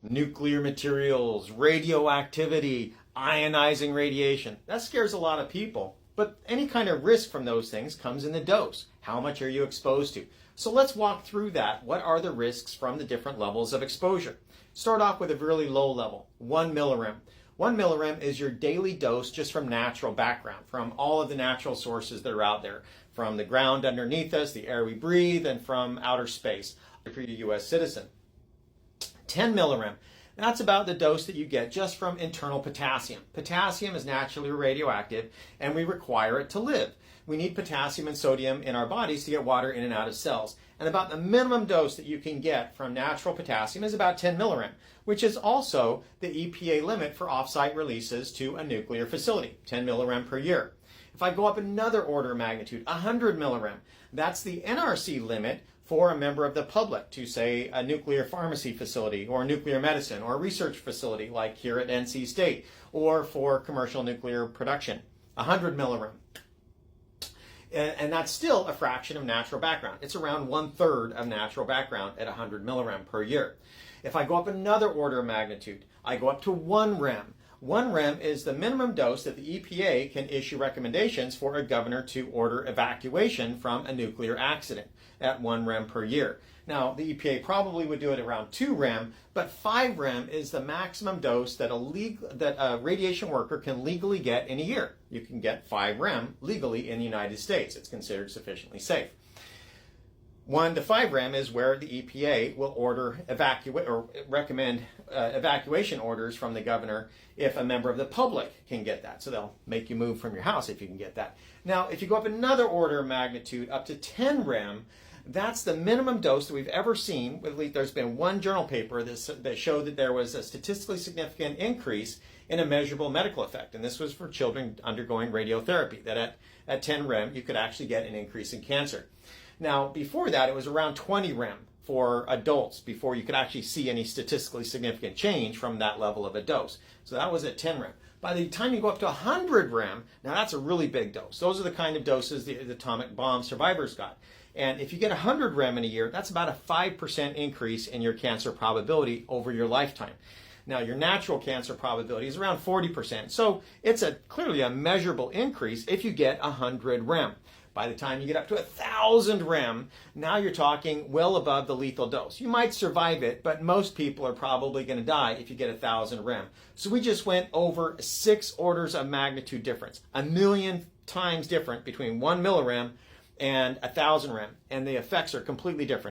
nuclear materials, radioactivity, ionizing radiation. That scares a lot of people. But any kind of risk from those things comes in the dose. How much are you exposed to? So let's walk through that. What are the risks from the different levels of exposure? Start off with a really low level, 1 millirem. 1 millirem is your daily dose just from natural background, from all of the natural sources that are out there, from the ground underneath us, the air we breathe, and from outer space for your U.S. citizen. 10 millirem, that's about the dose that you get just from internal potassium. Potassium is naturally radioactive, and we require it to live. We need potassium and sodium in our bodies to get water in and out of cells. And about the minimum dose that you can get from natural potassium is about 10 millirem, which is also the EPA limit for off-site releases to a nuclear facility, 10 millirem per year. If I go up another order of magnitude, 100 millirem, that's the NRC limit for a member of the public to, say, a nuclear pharmacy facility or nuclear medicine or a research facility like here at NC State, or for commercial nuclear production, 100 millirem. And that's still a fraction of natural background. It's around 1/3 of natural background at 100 millirem per year. If I go up another order of magnitude, I go up to 1 rem. 1 rem is the minimum dose that the EPA can issue recommendations for a governor to order evacuation from a nuclear accident at 1 rem per year. Now, the EPA probably would do it around 2 rem, but 5 rem is the maximum dose that a radiation worker can legally get in a year. You can get 5 rem legally in the United States. It's considered sufficiently safe. 1 to 5 rem is where the EPA will order recommend evacuation orders from the governor if a member of the public can get that. So they'll make you move from your house if you can get that. Now, if you go up another order of magnitude up to 10 rem, that's the minimum dose that we've ever seen. At least there's been one journal paper that showed that there was a statistically significant increase in a measurable medical effect. And this was for children undergoing radiotherapy, that at 10 rem, you could actually get an increase in cancer. Now, before that, it was around 20 rem for adults before you could actually see any statistically significant change from that level of a dose. So that was at 10 rem. By the time you go up to 100 rem, now that's a really big dose. Those are the kind of doses the atomic bomb survivors got. And if you get 100 rem in a year, that's about a 5% increase in your cancer probability over your lifetime. Now, your natural cancer probability is around 40%. So it's clearly a measurable increase if you get 100 rem. By the time you get up to 1,000 rem, now you're talking well above the lethal dose. You might survive it, but most people are probably going to die if you get 1,000 rem. So we just went over 6 orders of magnitude difference, 1,000,000 times different between 1 millirem and 1,000 rem, and the effects are completely different.